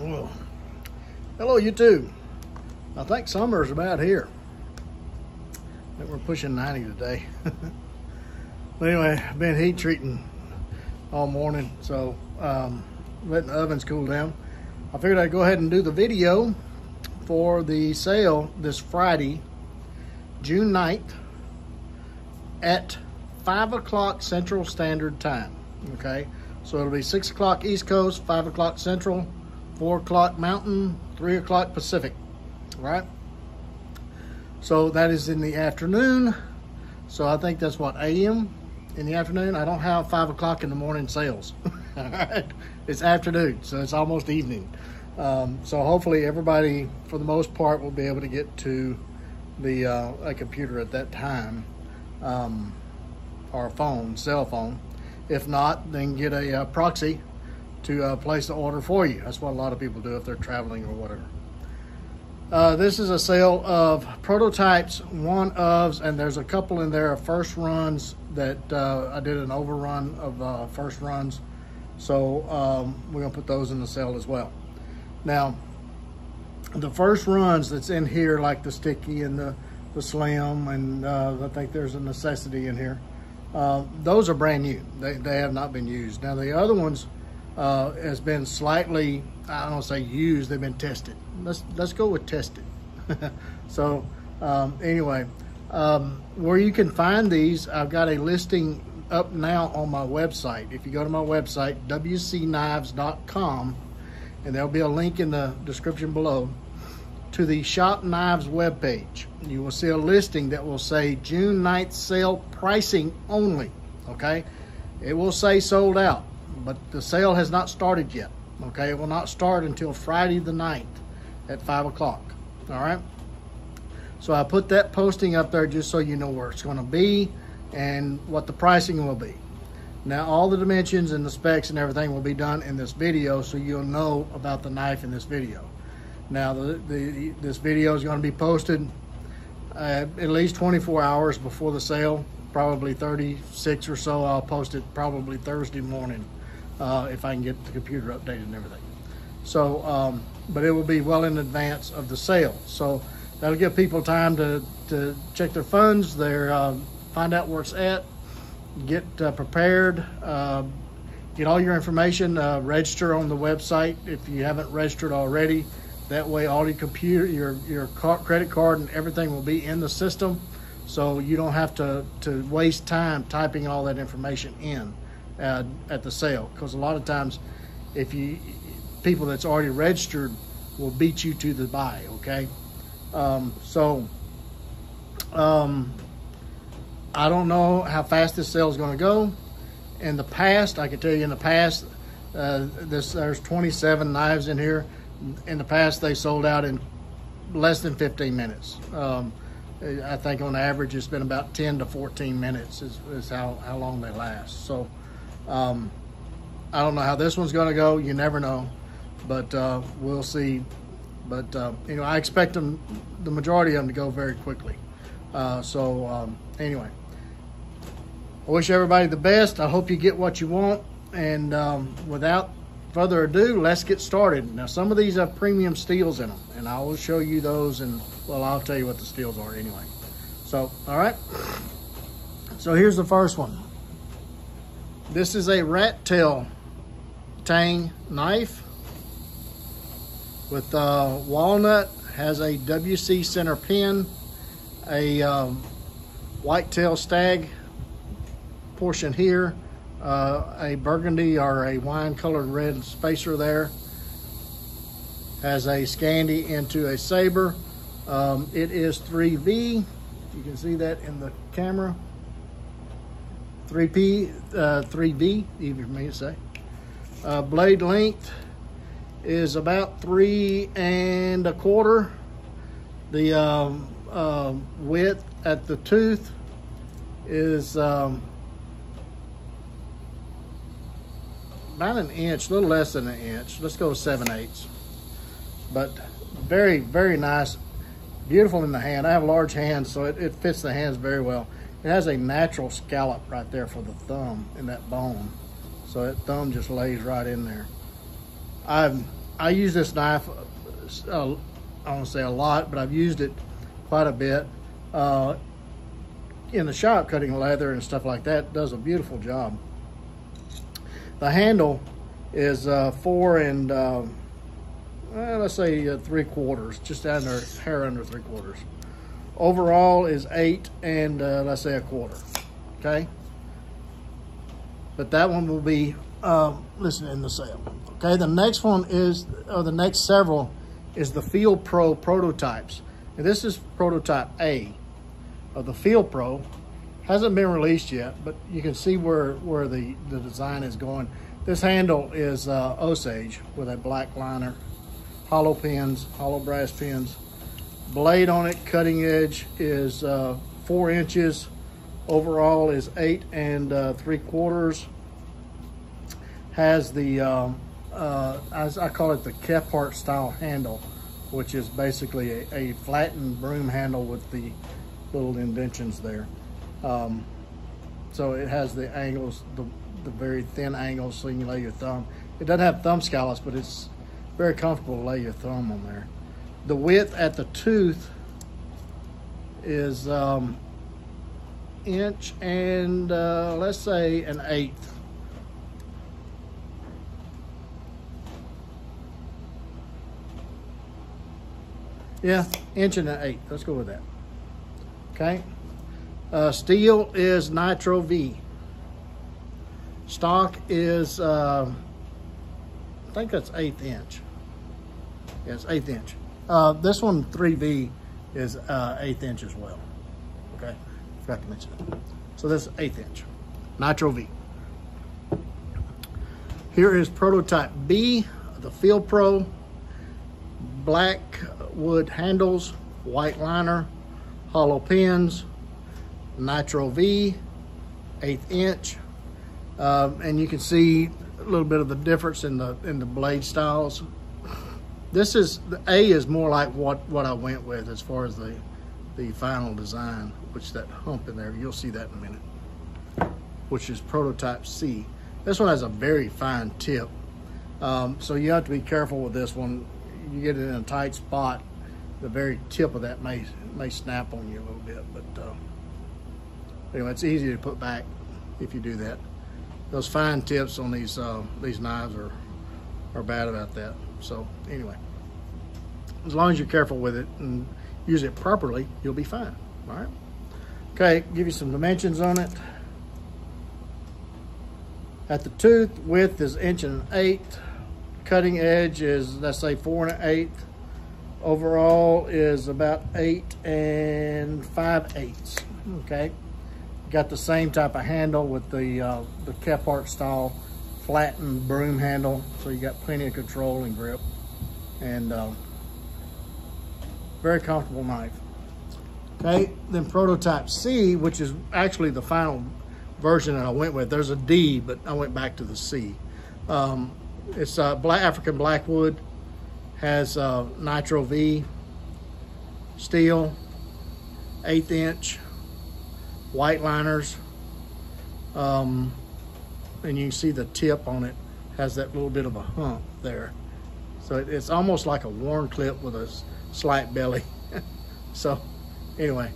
Well, hello YouTube. I think summer's about here. I think we're pushing 90 today. But anyway, I've been heat treating all morning, so letting the ovens cool down. I figured I'd go ahead and do the video for the sale this Friday, June 9th at 5 o'clock Central Standard Time. Okay, so it'll be 6 o'clock East Coast, 5 o'clock Central, 4 o'clock Mountain, 3 o'clock Pacific. All right, so that is in the afternoon. So I think that's what, AM in the afternoon. I don't have 5 o'clock in the morning sales. All right, it's afternoon, so it's almost evening. So hopefully everybody, for the most part, will be able to get to the a computer at that time, or a phone, cell phone. If not, then get a proxy to place the order for you. That's what a lot of people do if they're traveling or whatever. This is a sale of prototypes, one-ofs, and there's a couple in there of first runs that I did an overrun of first runs. So we're gonna put those in the sale as well. Now, the first runs that's in here, like the sticky and the slim, and I think there's a necessity in here. Those are brand new. They have not been used. Now the other ones has been slightly, I don't say used, they've been tested. Let's go with tested. So anyway, where you can find these, I've got a listing up now on my website. If you go to my website, wcknives.com, and there'll be a link in the description below to the Shop Knives webpage. You will see a listing that will say June 9th sale pricing only, okay? It will say sold out, but the sale has not started yet, okay? It will not start until Friday the 9th at 5 o'clock, all right? So I put that posting up there just so you know where it's gonna be and what the pricing will be. Now, all the dimensions and the specs and everything will be done in this video, so you'll know about the knife in this video. Now, this video is going to be posted at least 24 hours before the sale, probably 36 or so. I'll post it probably Thursday morning if I can get the computer updated and everything. So, but it will be well in advance of the sale. So that'll give people time to check their funds, find out where it's at, get prepared, get all your information, register on the website if you haven't registered already. That way all your computer, your credit card and everything will be in the system, so you don't have to waste time typing all that information in at the sale, because a lot of times people that's already registered will beat you to the buy, okay? I don't know how fast this sale is going to go. In the past, I can tell you in the past, there's 27 knives in here. In the past, they sold out in less than 15 minutes. I think on average, it's been about 10 to 14 minutes is how long they last. So I don't know how this one's going to go. You never know, but we'll see. But you know, I expect the majority of them to go very quickly. Anyway, I wish everybody the best. I hope you get what you want. And without further ado, let's get started. Now, some of these have premium steels in them, and I will show you those, and well, I'll tell you what the steels are anyway. So, all right. So here's the first one. This is a rat tail tang knife with walnut, has a WC center pin, a whitetail stag portion here, a burgundy or a wine colored red spacer there, has a Scandi into a saber. It is 3V, you can see that in the camera. 3V, easy for me to say. Blade length is about 3 1/4. The width at the tooth is about an inch, a little less than an inch. Let's go 7/8. But very, very nice, beautiful in the hand. I have large hands, so it fits the hands very well. It has a natural scallop right there for the thumb in that bone. So that thumb just lays right in there. I I use this knife, I don't want to say a lot, but I've used it quite a bit in the shop, cutting leather and stuff like that. It does a beautiful job. The handle is 4 and let's say 3/4, just under hair under 3/4. Overall is 8 and let's say 1/4. Okay, but that one will be listed in the sale. Okay, the next one is, or the next several is the Field Pro prototypes. And this is prototype A of the Field Pro. Hasn't been released yet, but you can see where the design is going. This handle is Osage with a black liner, hollow pins, hollow brass pins. Blade on it, cutting edge, is 4 inches. Overall is 8 and 3/4. Has the, as I call it, the Kephart style handle, which is basically a flattened broom handle with the little indentions there. So it has the angles, the very thin angles, so you can lay your thumb. It doesn't have thumb scallops, but it's very comfortable to lay your thumb on there. The width at the tooth is inch and let's say 1/8. Yeah, inch and 1/8. Let's go with that. Okay. Steel is Nitro V. Stock is, I think that's 1/8 inch. Yes, 1/8 inch. This one, 3V, is 1/8 inch as well. Okay, forgot to mention that. So this is 1/8 inch, Nitro V. Here is prototype B, the Field Pro. Black wood handles, white liner, hollow pins, Nitro V, 1/8 inch. And you can see a little bit of the difference in the blade styles. This is, the A is more like what I went with as far as the final design, which that hump in there, you'll see that in a minute, which is prototype C. This one has a very fine tip. So you have to be careful with this one. You get it in a tight spot, the very tip of that may snap on you a little bit, but anyway, it's easy to put back if you do that. Those fine tips on these knives are bad about that. So anyway, as long as you're careful with it and use it properly, you'll be fine. All right. Okay, give you some dimensions on it. At the tooth, width is 1.125 inches. Cutting edge is, let's say, 4 1/8. Overall is about 8 5/8. Okay. Got the same type of handle with the Kephart style flattened broom handle, so you got plenty of control and grip, and very comfortable knife. Okay, then prototype C, which is actually the final version that I went with. There's a D, but I went back to the C. It's African Blackwood, has Nitro V, steel, 1/8 inch, white liners, and you can see the tip on it has that little bit of a hump there. So it's almost like a worn clip with a slight belly. So anyway,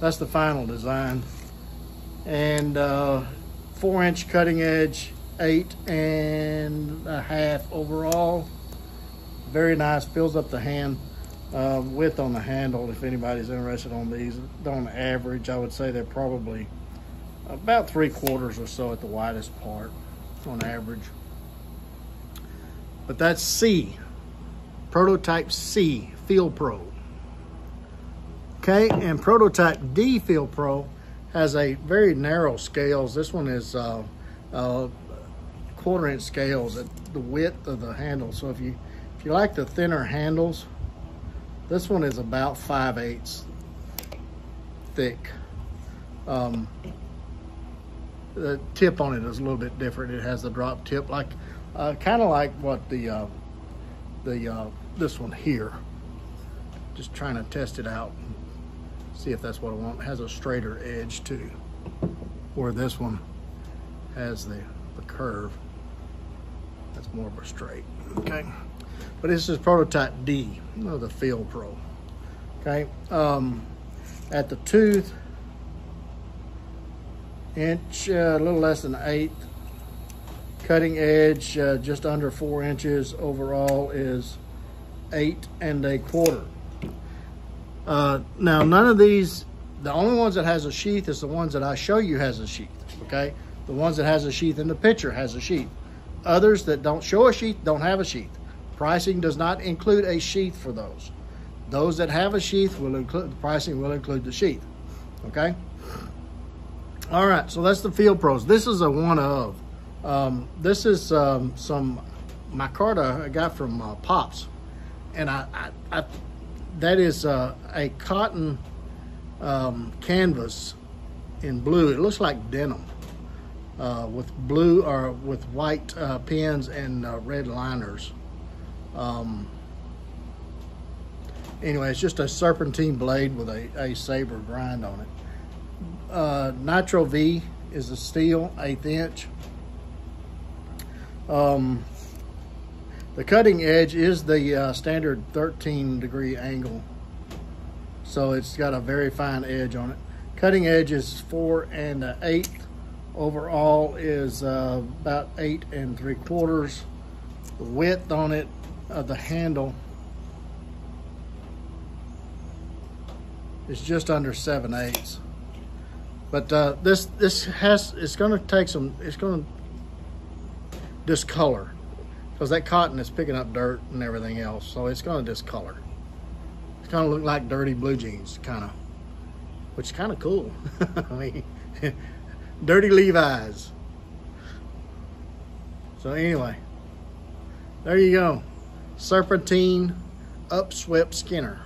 that's the final design. And 4 inch cutting edge, 8 1/2 overall. Very nice, fills up the hand. Width on the handle, if anybody's interested on these, on average, I would say they're probably about 3/4 or so at the widest part on average. But that's C, prototype C, Field Pro. Okay, and prototype D, Field Pro, has a very narrow scales. This one is 1/4 inch scales at the width of the handle. So if you like the thinner handles, this one is about 5/8 thick. The tip on it is a little bit different. It has the drop tip, like kind of like what this one here. Just trying to test it out, see if that's what I want. It has a straighter edge too, where this one has the curve. That's more of a straight. Okay. but this is prototype D of the Field Pro. Okay, at the tooth, inch, a little less than 1/8. Cutting edge, just under 4 inches. Overall is 8 1/4. Now, none of these, the only ones that has a sheath is the ones that I show you has a sheath, okay? The ones that has a sheath in the picture has a sheath. Others that don't show a sheath don't have a sheath. Pricing does not include a sheath for those. Those that have a sheath will include, the pricing will include the sheath, okay? All right, so that's the Field Pros. This is a one of. This is some micarta I got from Pops, and that is a cotton canvas in blue. It looks like denim with blue or with white pins and red liners. Anyway, it's just a serpentine blade with a saber grind on it. Nitro V is the steel, 1/8 inch. The cutting edge is the standard 13-degree angle, so it's got a very fine edge on it. Cutting edge is 4 1/8. Overall is about 8 3/4. The width on it of the handle is just under 7/8. But it's going to take some. It's going to discolor because that cotton is picking up dirt and everything else, so it's going to discolor. It's going to look like dirty blue jeans, kind of, which is kind of cool. I mean, dirty Levi's. So anyway, there you go, serpentine upswept Skinner.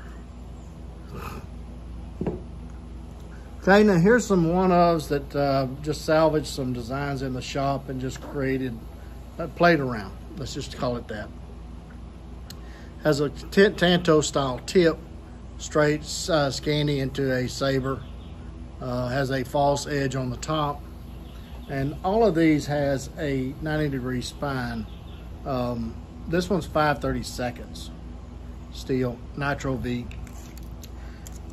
Okay, now here's some one-ofs that just salvaged some designs in the shop and just created, played around. Let's just call it that. Has a Tanto style tip, straight scanty into a saber. Has a false edge on the top. And all of these has a 90-degree spine. This one's 5/32 steel, Nitro V.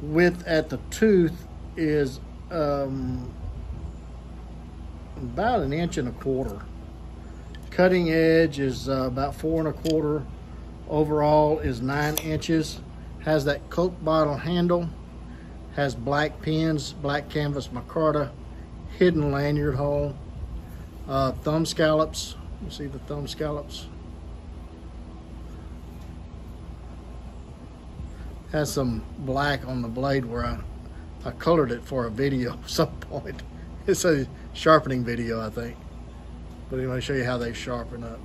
Width at the tooth is about 1 1/4 inches. Cutting edge is about 4 1/4. Overall is 9 inches. Has that Coke bottle handle. Has black pins, black canvas micarta, hidden lanyard hole, thumb scallops. You see the thumb scallops? Has some black on the blade where I colored it for a video at some point. It's a sharpening video, I think. But anyway, I'll show you how they sharpen up.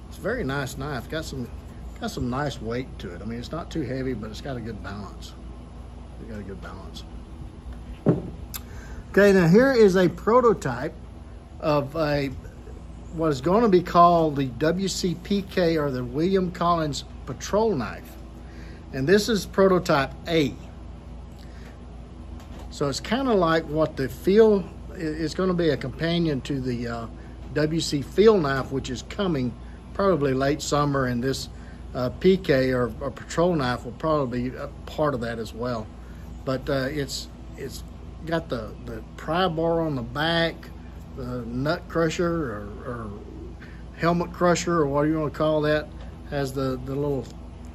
It's a very nice knife. Got some nice weight to it. I mean, it's not too heavy, but it's got a good balance. It's got a good balance. Okay, now here is a prototype of what is going to be called the WCPK, or the William Collins patrol knife. And this is prototype A. So it's kind of like what the Field, it's going to be a companion to the WC Field knife, which is coming probably late summer, and this PK or patrol knife will probably be a part of that as well. But it's got the pry bar on the back, the nut crusher or helmet crusher, or whatever you want to call that. Has the little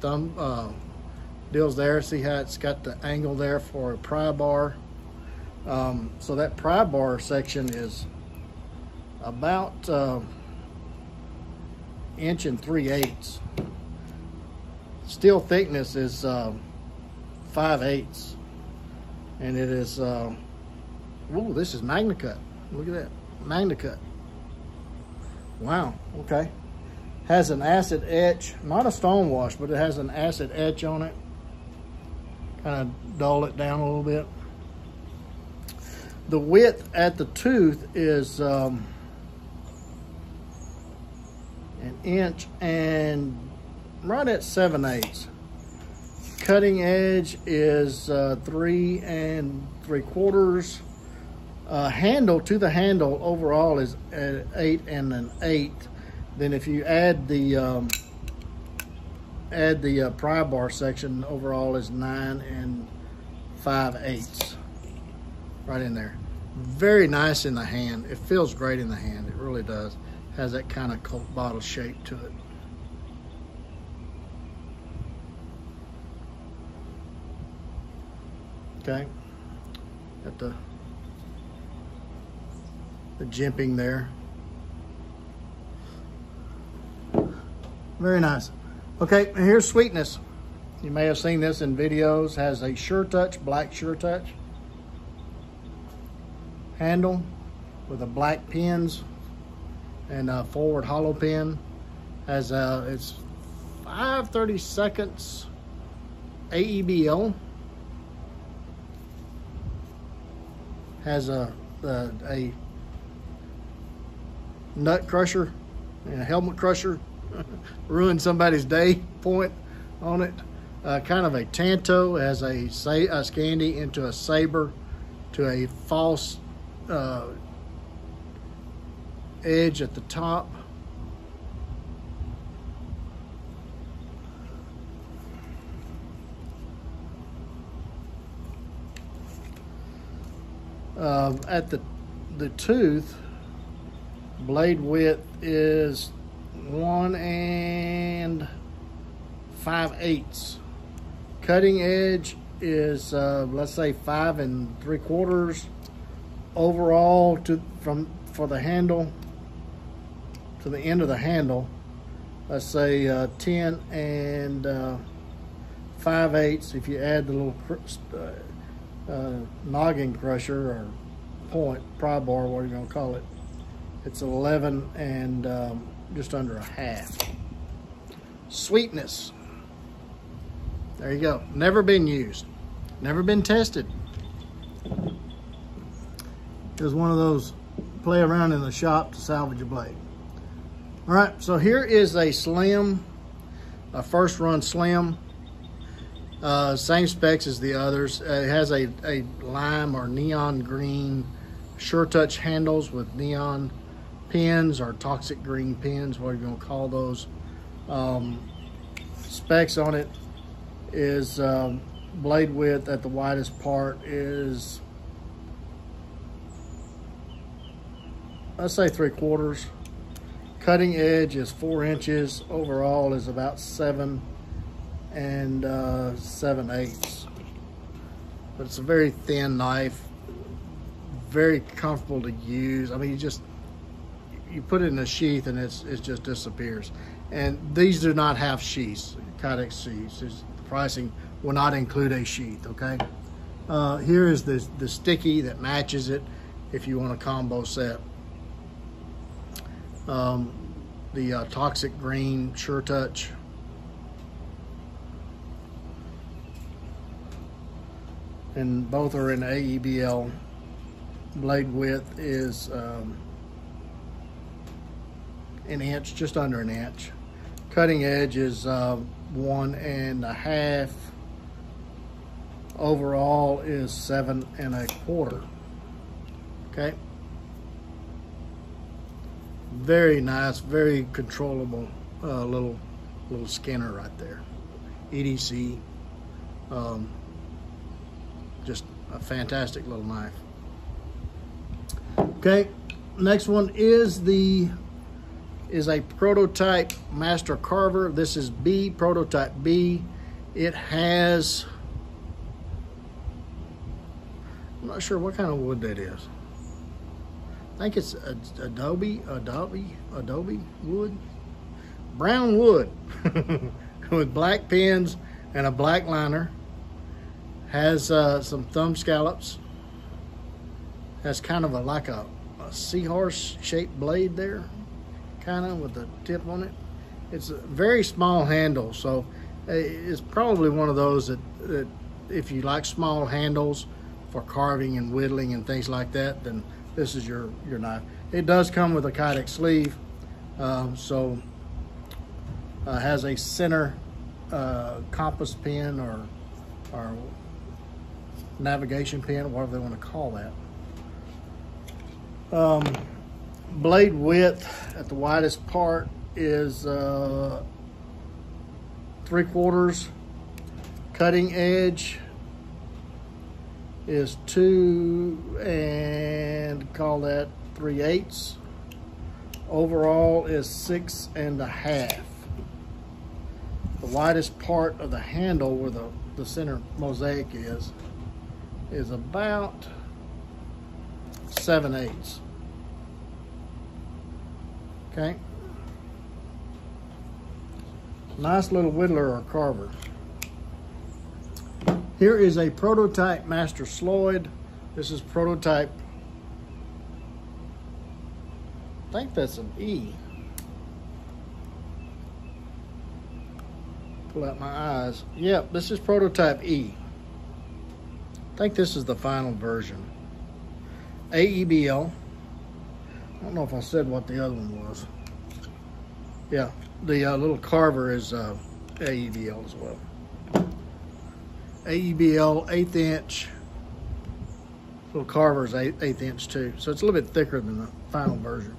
thumb deals there. See how it's got the angle there for a pry bar. So that pry bar section is about 1 3/8 inches. Steel thickness is 5/8, and it is ooh, this is MagnaCut. Look at that, MagnaCut. Wow. Okay. Has an acid etch, not a stone wash, but it has an acid etch on it. Kind of dull it down a little bit. The width at the tooth is 1 inch and right at 7/8. Cutting edge is 3 3/4. Handle to the handle overall is at 8 1/8. Then if you add the pry bar section, overall is 9 5/8 right in there. Very nice in the hand. It feels great in the hand. It really does. Has that kind of Coke bottle shape to it. Okay, got the jimping there. Very nice. Okay, and here's Sweetness. You may have seen this in videos. Has a Sure Touch, black Sure Touch handle with a black pins and a forward hollow pin. Has it's 5/32 AEBL. Has a nut crusher and a helmet crusher. Ruined somebody's day point on it. Kind of a Tanto. Has a Scandi into a Saber to a false edge at the top. At the tooth, blade width is 1 5/8. Cutting edge is let's say 5 3/4. Overall, for the handle to the end of the handle, let's say 10 5/8. If you add the little noggin crusher or point, pry bar, what are you gonna call it? It's 11 and just under a half. Sweetness. There you go. Never been used. Never been tested. It was one of those play around in the shop to salvage a blade. All right, so here is a slim, a first run slim. Same specs as the others. It has a lime or neon green Sure Touch handles with neon pins or toxic green pins, what are you gonna call those. Specs on it is blade width at the widest part is, let's say 3/4. Cutting edge is 4 inches. Overall is about 7 7/8. But it's a very thin knife, very comfortable to use. I mean, you put it in a sheath and it just disappears. And these do not have sheaths, Kydex sheaths. The pricing will not include a sheath, okay? Here is the sticky that matches it if you want a combo set. The toxic green Sure Touch. And both are in AEBL. Blade width is an inch, just under an inch. Cutting edge is 1 1/2. Overall is 7 1/4. Okay. Very nice, very controllable little skinner right there. EDC. Just a fantastic little knife. Okay, next one is a prototype master carver. This is B, prototype B. It has, I'm not sure what kind of wood that is. I think it's Adobe wood, brown wood with black pins and a black liner. Has some thumb scallops. Has kind of like a seahorse shaped blade there, kind of with the tip on it. It's a very small handle, so it's probably one of those that if you like small handles for carving and whittling and things like that, then this is your knife. It does come with a Kydex sleeve, so has a center compass pin or navigation pin, whatever they want to call that. Blade width at the widest part is 3/4. Cutting edge is 2 and call that 3/8. Overall is 6 1/2. The widest part of the handle where the center mosaic is about 7/8. Okay. Nice little whittler or carver. Here is a prototype master sloyd. This is prototype, I think that's an E. Pull out my eyes. Yep, this is prototype E. I think this is the final version. AEBL. I don't know if I said what the other one was. Yeah, the little carver is AEBL as well. AEBL 1/8 inch. Little carver is 1/8 inch too. So it's a little bit thicker than the final version.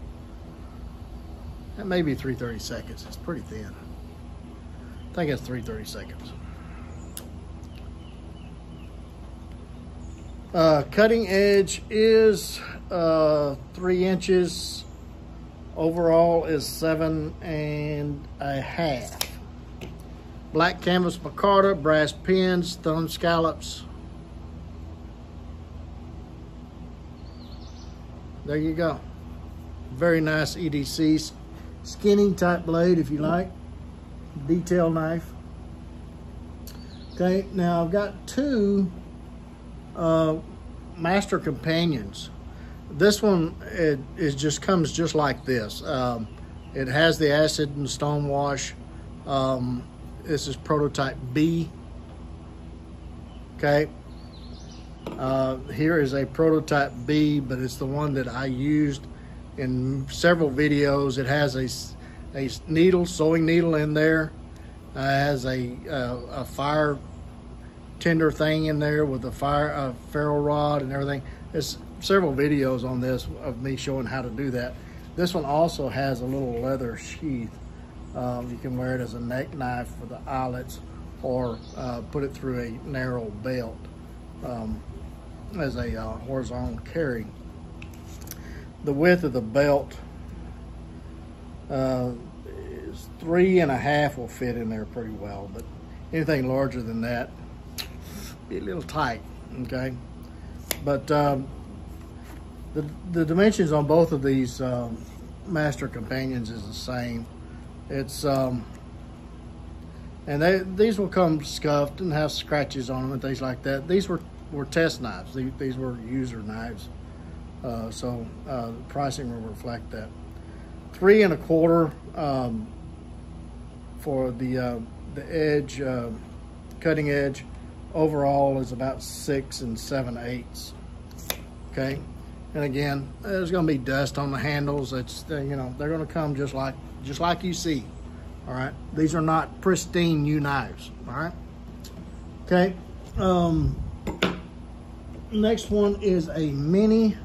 That may be 3/32. It's pretty thin. I think it's 3/32. Cutting edge is 3 inches. Overall is 7 1/2. Black canvas micarta, brass pins, thumb scallops. There you go. Very nice EDC. Skinny type blade if you like. Detail knife. Okay, now I've got 2 master companions. This one comes just like this. It has the acid and stone wash. This is prototype B. Okay. Here is a prototype B, but it's the one that I used in several videos. It has a needle, sewing needle in there. It has a fire tender thing in there with a ferro rod and everything. There's several videos on this of me showing how to do that. This one also has a little leather sheath. You can wear it as a neck knife for the eyelets, or put it through a narrow belt as a horizontal carry. The width of the belt is 3 1/2 will fit in there pretty well, but anything larger than that, be a little tight, okay? But the dimensions on both of these master companions is the same. It's and these will come scuffed and have scratches on them and things like that. These were test knives. These were user knives, so the pricing will reflect that. 3 1/4 for the edge, cutting edge. Overall is about 6 7/8. Okay, and again, there's going to be dust on the handles. It's they're going to come just like you see. All right, these are not pristine new knives. All right. Okay. Next one is a mini,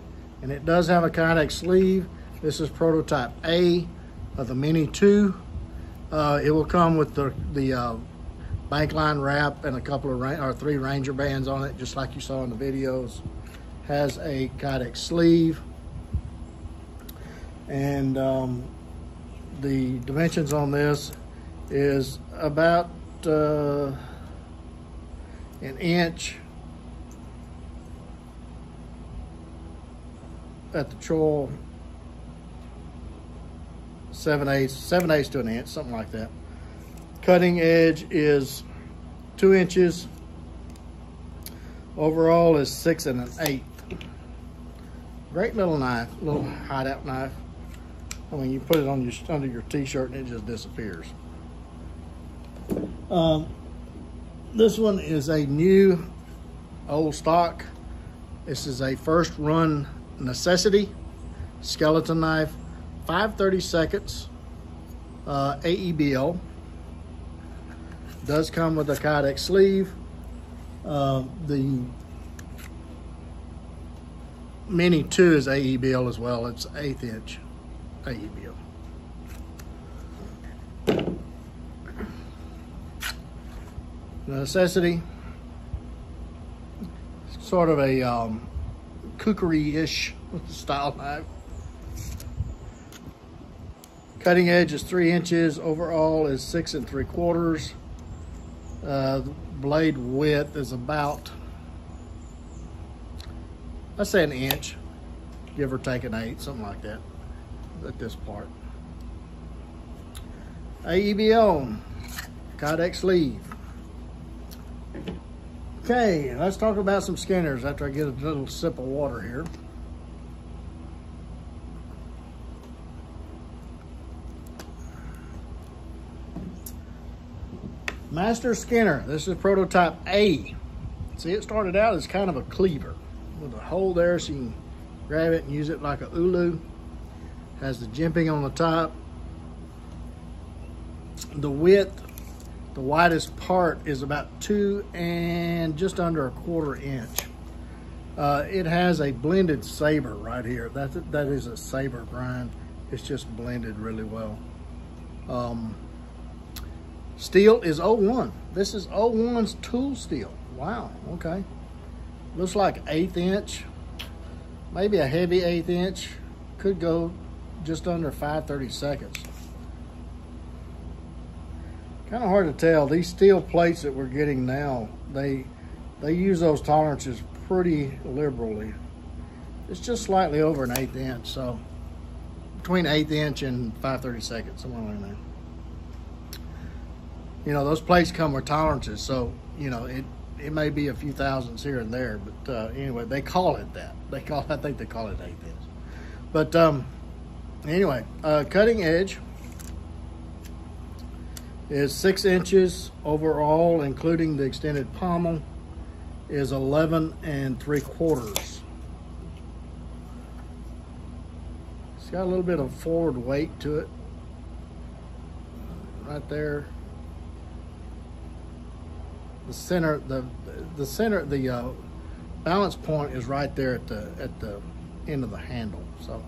and it does have a Kydex sleeve. This is prototype A of the Mini 2. It will come with the bank line wrap and a couple of 3 Ranger bands on it, just like you saw in the videos. Has a Kydex sleeve, and the dimensions on this is about an inch at the choil, 7/8 to an inch, something like that. Cutting edge is 2 inches. Overall is 6 1/8. Great little knife, little hideout knife. I mean, you put it on under your t-shirt and it just disappears. This one is a new old stock. This is a first run necessity skeleton knife, 5/32 AEBL. Does come with a Kydex sleeve. The Mini 2 is AEBL as well. It's 1/8 inch AEBL. Necessity. Sort of a kukri-ish style knife. Cutting edge is 3 inches. Overall is 6 3/4. The blade width is about, let's say, 1 inch, give or take 1/8, something like that at this part. AEBO, Kydex sleeve. Okay, let's talk about some skinners after I get a little sip of water here. Master Skinner, this is prototype A. See, it started out as kind of a cleaver with a hole there so you can grab it and use it like a ulu. Has the jimping on the top. The width, the widest part is about 2 and just under 1/4 inch. It has a blended saber right here. That is a saber grind. It's just blended really well. Steel is 01. This is 01's tool steel. Wow, okay. Looks like 1/8 inch, maybe a heavy 1/8 inch. Could go just under 5/32. Kind of hard to tell. These steel plates that we're getting now, they use those tolerances pretty liberally. It's just slightly over 1/8 inch, so between 1/8 inch and 5/32, somewhere in there. You know, those plates come with tolerances, so, you know, it may be a few thousandths here and there, but anyway, they call it that. I think they call it 1/8 inch. But anyway, cutting edge is 6 inches overall, including the extended pommel, is 11 3/4. It's got a little bit of forward weight to it, right there. The center, the balance point is right there at the end of the handle, so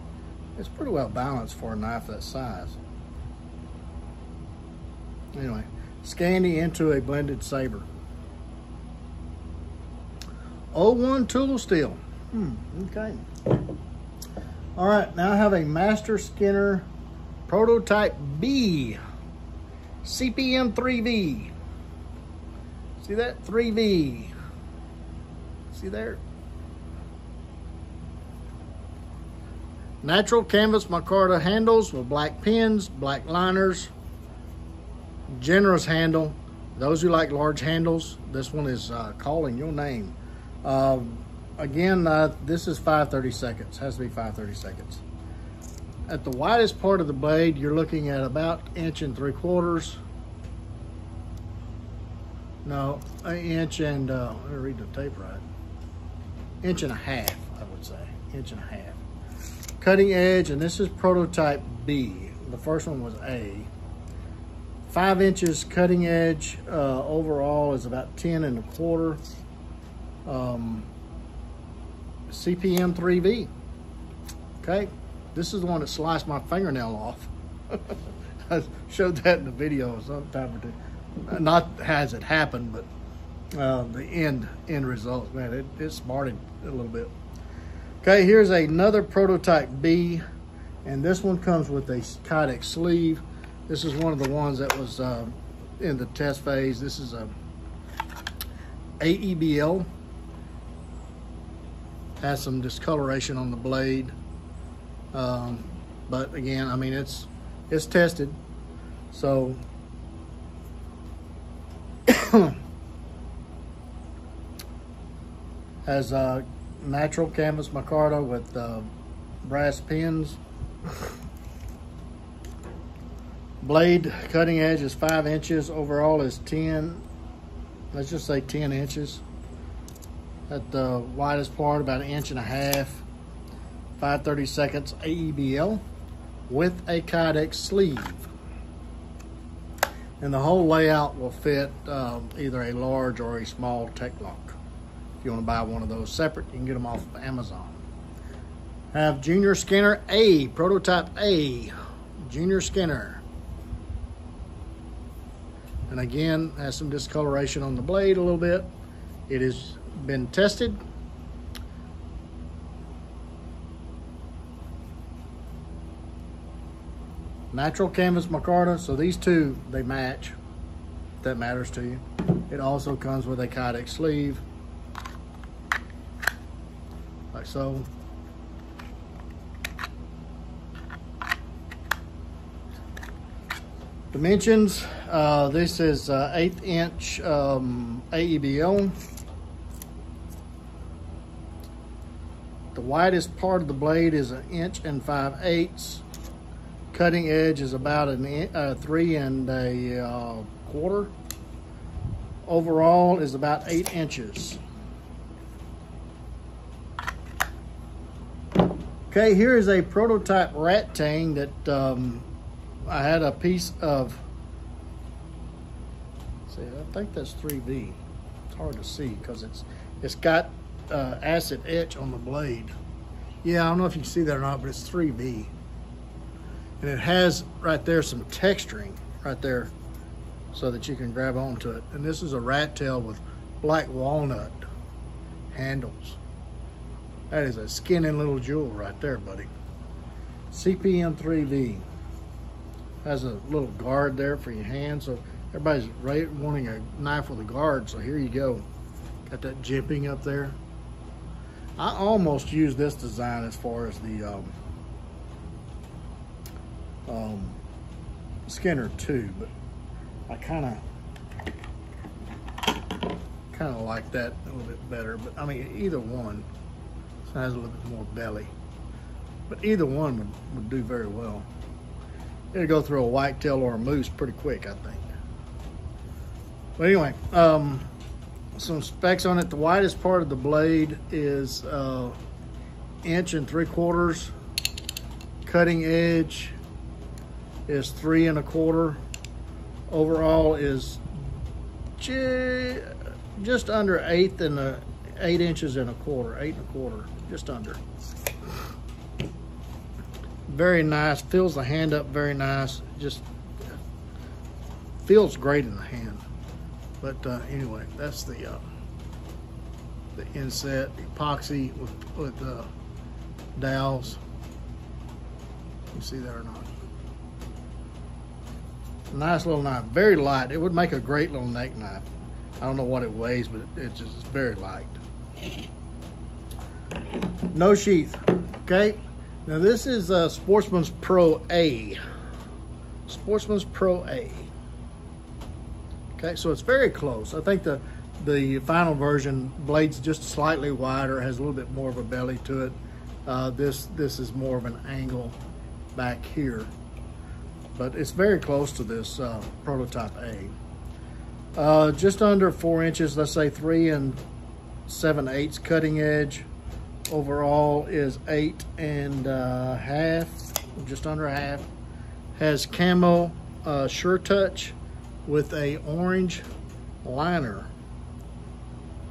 it's pretty well balanced for a knife that size. Anyway, Scandi into a blended saber. 01 tool steel. Okay. All right, now I have a Master Skinner prototype B, CPM 3V. See that? 3V. See there? Natural canvas micarta handles with black pins, black liners, generous handle. Those who like large handles, this one is calling your name. Again, this is 5/32. Has to be 5/32. At the widest part of the blade, you're looking at about 1 3/4. No, 1 inch and, let me read the tape right. 1.5 inches, I would say, 1.5 inches. Cutting edge, and this is prototype B. The first one was A. 5 inches cutting edge, overall is about 10 1/4. CPM 3V. Okay, this is the one that sliced my fingernail off. I showed that in the video sometime or two. Not has it happened, but the end results, man, it smarted a little bit. Okay, here's another prototype B, and this one comes with a Kydex sleeve. This is one of the ones that was in the test phase. This is a AEBL. Has some discoloration on the blade, but again, I mean, it's tested, so has natural canvas micarta with brass pins. Blade cutting edge is 5 inches. Overall is 10, let's just say 10 inches. At the widest part, about 1.5 inches. 5/32 AEBL with a Kydex sleeve. And the whole layout will fit either a large or a small tech lock. If you want to buy one of those separate, you can get them off of Amazon. Have Junior Skinner A, prototype A, Junior Skinner. And again, has some discoloration on the blade a little bit. It has been tested. Natural canvas micarta, so these two, they match, if that matters to you. It also comes with a Kydex sleeve, like so. Dimensions, this is 1/8 inch AEBO. The widest part of the blade is 1 5/8 inches. Cutting edge is about 3 1/4. Overall is about 8 inches. Okay, here is a prototype rat tang that I had a piece of, see, I think that's 3B. It's hard to see because it's got acid etch on the blade. Yeah, I don't know if you can see that or not, but it's 3B. And it has right there some texturing right there so that you can grab onto it. And this is a rat tail with black walnut handles. That is a skinny little jewel right there, buddy. CPM 3V. Has a little guard there for your hand. So everybody's wanting a knife with a guard. So here you go. Got that jimping up there. I almost used this design as far as the Skinner 2, but I kind of like that a little bit better. But I mean, either one has a little bit more belly, but either one would do very well. It'll go through a whitetail or a moose pretty quick, I think. But anyway, some specs on it. The widest part of the blade is 1 3/4 inches. Cutting edge is 3 1/4. Overall is just under 8 inches and a quarter, 8 1/4, just under. Very nice, fills the hand up very nice. Just feels great in the hand. But anyway, that's the inset, epoxy with dowels. You see that or not? Nice little knife, very light. It would make a great little neck knife. I don't know what it weighs, but it's just very light. No sheath, okay? Now this is Sportsman's Pro A. Sportsman's Pro A. Okay, so it's very close. I think the final version, blade's just slightly wider, has a little bit more of a belly to it. This is more of an angle back here. But it's very close to this prototype A. Just under 4 inches, let's say 3 7/8 cutting edge. Overall is 8 1/2, just under a half. Has camo Sure Touch with a orange liner.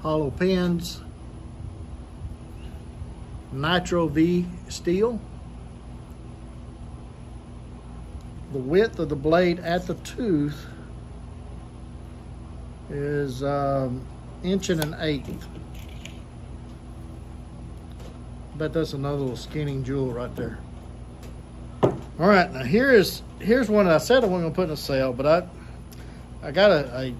Hollow pins. Nitro V steel. The width of the blade at the tooth is 1 1/8 inches. Bet that's another little skinning jewel right there. All right, now here's one that I said I wasn't gonna put in a sale, but I got a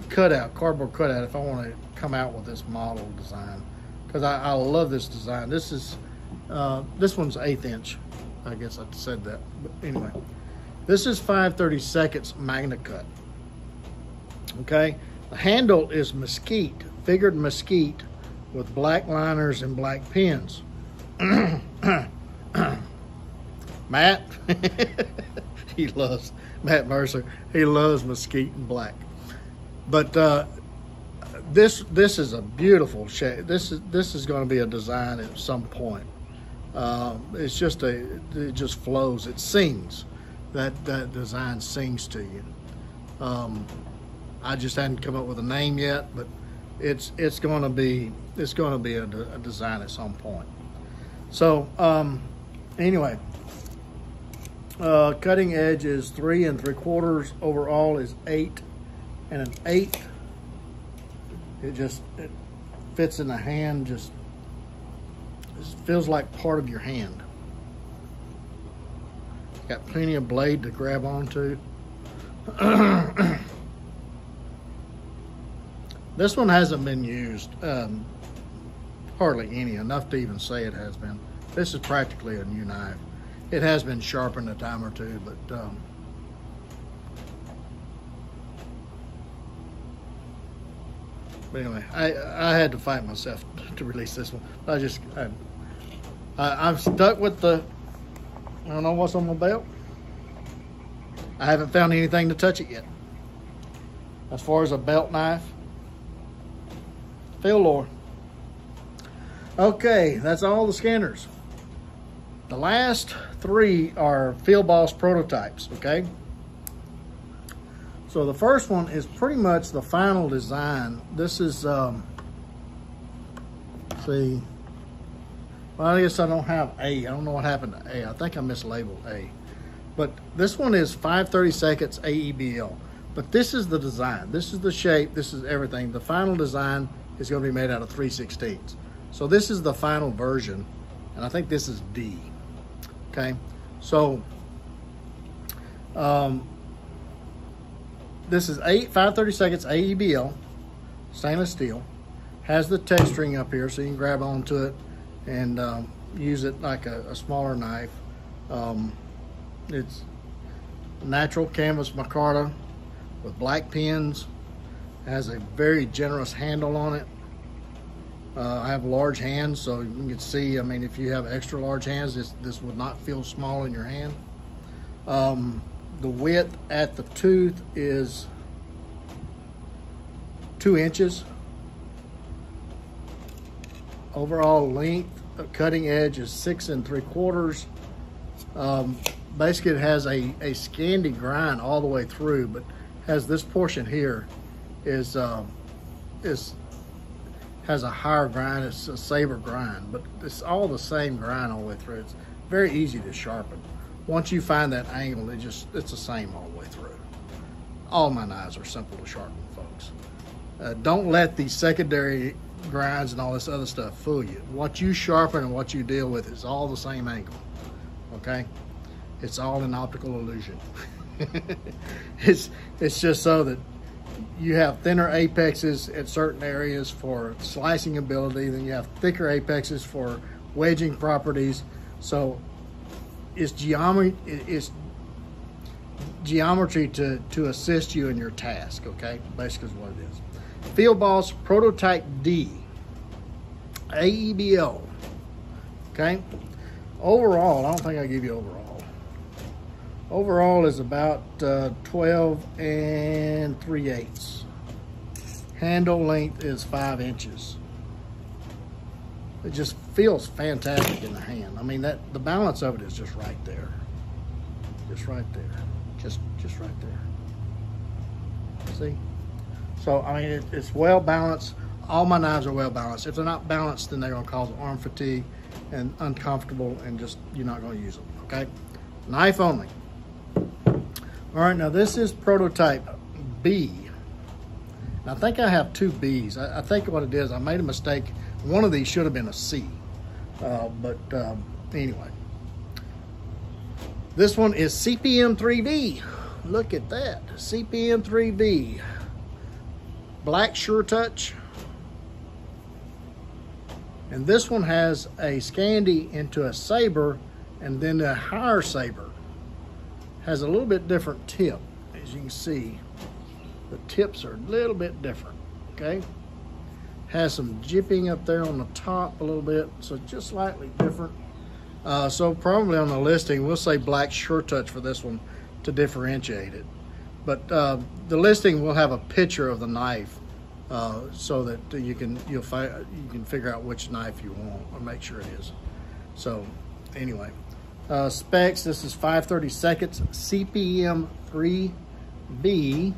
cutout, cardboard cutout, if I want to come out with this model design, because I love this design. This is this one's 1/8 inch. I guess I said that, but anyway, this is 5/32 Magna Cut. Okay, the handle is mesquite, figured mesquite, with black liners and black pins. Matt, Matt Mercer, he loves mesquite and black. But this is a beautiful shade. This is going to be a design at some point. It just flows. It sings. That design sings to you. I just hadn't come up with a name yet, but it's going to be a design at some point. So anyway, Cutting edge is 3 3/4. Overall is 8 1/8. It fits in the hand. Just feels like part of your hand. Got plenty of blade to grab onto. This one hasn't been used hardly any, enough to even say it has been. This is practically a new knife. It has been sharpened a time or two, but anyway, I had to fight myself to release this one. I'm stuck with the, I don't know what's on my belt. I haven't found anything to touch it yet. As far as a belt knife, Phil lore. Okay, that's all the scanners. The last 3 are Field Boss prototypes, okay? So the first one is pretty much the final design. This is, see, well, I guess I don't have A. I don't know what happened to A. I think I mislabeled A. But this one is 5/32 AEBL. But this is the design. This is the shape. This is everything. The final design is going to be made out of 3/16. So this is the final version. And I think this is D. Okay. So this is 5/32 AEBL, stainless steel. Has the texturing up here so you can grab onto it and use it like a smaller knife. It's natural canvas micarta with black pins. Has a very generous handle on it. I have large hands, so you can see, I mean, if you have extra large hands, this would not feel small in your hand. The width at the tooth is 2 inches. Overall length of cutting edge is 6 3/4. Basically, it has a Scandi grind all the way through, but has this portion here has a higher grind. It's a saber grind, but it's all the same grind all the way through. It's very easy to sharpen. Once you find that angle, it's the same all the way through. All my knives are simple to sharpen, folks. Don't let these secondary grinds and all this other stuff fool you. What you sharpen and what you deal with is all the same angle, okay? It's all an optical illusion. It's just so that you have thinner apexes at certain areas for slicing ability, then you have thicker apexes for wedging properties. So it's geometry to assist you in your task, okay? Basically is what it is. Field Boss Prototype D, AEBL, okay? Overall, I don't think I give you overall. Overall is about 12 3/8. Handle length is 5 inches. It just feels fantastic in the hand. I mean, the balance of it is just right there. Just right there. Just right there. See? So, I mean, it's well balanced. All my knives are well balanced. If they're not balanced, then they're gonna cause arm fatigue and uncomfortable, and just, you're not gonna use them, okay? Knife only. All right, now this is prototype B. And I think I have 2 Bs. I think what it is, I made a mistake. One of these should have been a C. Anyway. This one is CPM 3V. Look at that, CPM 3V. Black Sure Touch. And this one has a Scandi into a saber, and then a higher saber. Has a little bit different tip. As you can see, the tips are a little bit different, okay? Has some jipping up there on the top a little bit, so just slightly different. So probably on the listing, we'll say Black Sure Touch for this one to differentiate it. But the listing will have a picture of the knife so that you can figure out which knife you want, or make sure it is. So anyway. Specs, this is 5/32 CPM 3B.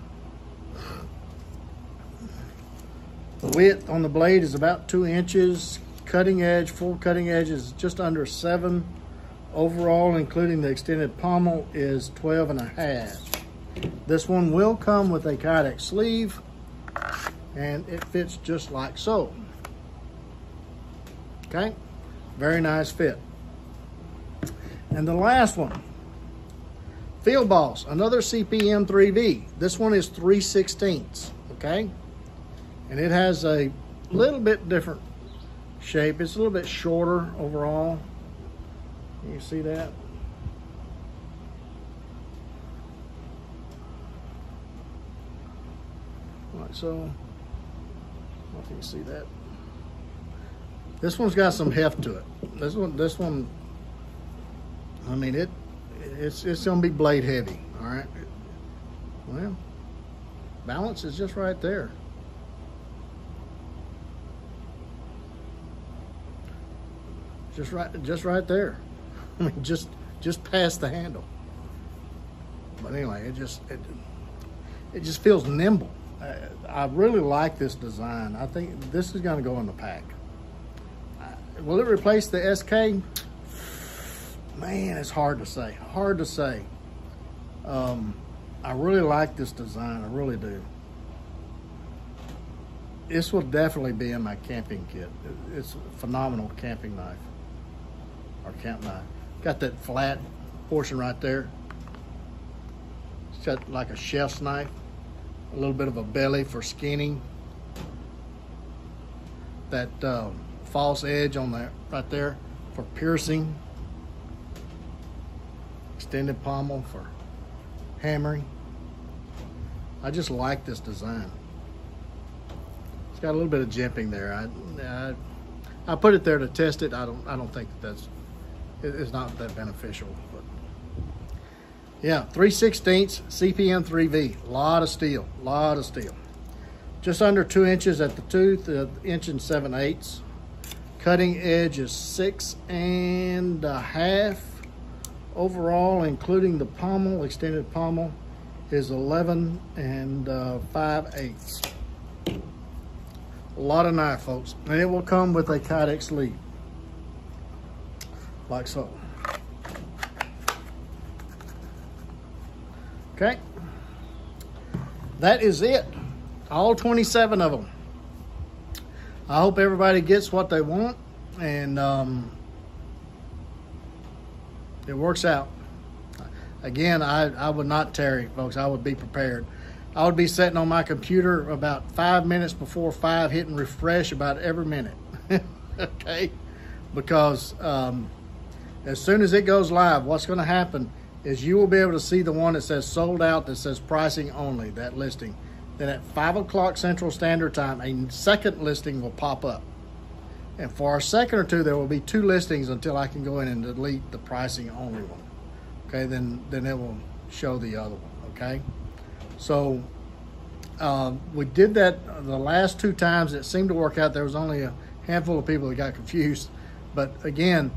The width on the blade is about 2 inches. Cutting edge, full cutting edge is just under 7. overall, including the extended pommel, is 12.5. This one will come with a Kydex sleeve, and it fits just like so. Okay, very nice fit. And the last one, Field Boss, another CPM 3V. This one is 3/16, okay? And it has a little bit different shape. It's a little bit shorter overall. Can you see that? Like so. I don't know if you can see that. This one's got some heft to it. This one, I mean, it's gonna be blade heavy, all right? Well, balance is just right there. Just right there. I mean, just past the handle. But anyway, it just feels nimble. I really like this design. I think this is gonna go in the pack. Will it replace the SK? Man, it's hard to say. Hard to say. I really like this design. I really do. This will definitely be in my camping kit. It's a phenomenal camping knife or camp knife. Got that flat portion right there. It's got like a chef's knife. A little bit of a belly for skinning. That false edge on there, right there, for piercing. Extended pommel for hammering. I just like this design. It's got a little bit of jimping there. I put it there to test it. I don't think it's not that beneficial. But yeah, 3/16 CPM 3V. Lot of steel. Just under 2 inches at the tooth, 1 7/8 inches. Cutting edge is 6.5. Overall, including the pommel, extended pommel, is 11 5/8. A lot of knife, folks. And it will come with a Kydex sleeve, like so. Okay. That is it. All 27 of them. I hope everybody gets what they want, and it works out. Again, I would not tarry, folks. I would be prepared. I would be sitting on my computer about 5 minutes before 5, hitting refresh about every minute. Okay? Because as soon as it goes live, what's going to happen is you will be able to see the one that says sold out, that says pricing only, that listing. Then at 5 o'clock Central Standard Time, a second listing will pop up. And for a second or two, there will be 2 listings until I can go in and delete the pricing only one. Okay, then it will show the other one, okay? So we did that the last 2 times. It seemed to work out. There was only a handful of people that got confused. But again,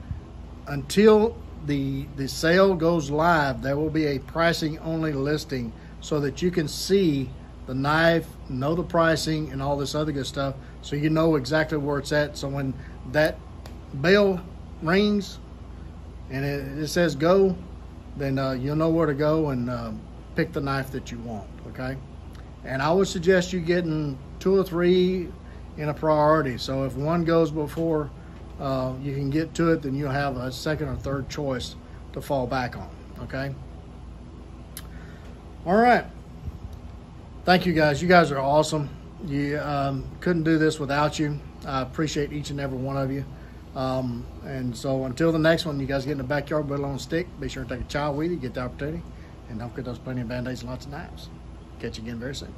until the sale goes live, there will be a pricing only listing so that you can see the knife, know the pricing, and all this other good stuff, so you know exactly where it's at. So when that bell rings and it says go, then you'll know where to go and pick the knife that you want, okay? And I would suggest you getting 2 or 3 in a priority. So if one goes before you can get to it, then you'll have a second or third choice to fall back on, okay? All right. Thank you, guys. You guys are awesome. You couldn't do this without you. I appreciate each and every one of you. And so until the next one, you guys get in the backyard, whittle on a stick. Be sure to take a child with you, get the opportunity, and don't forget those plenty of Band-Aids and lots of knives. Catch you again very soon.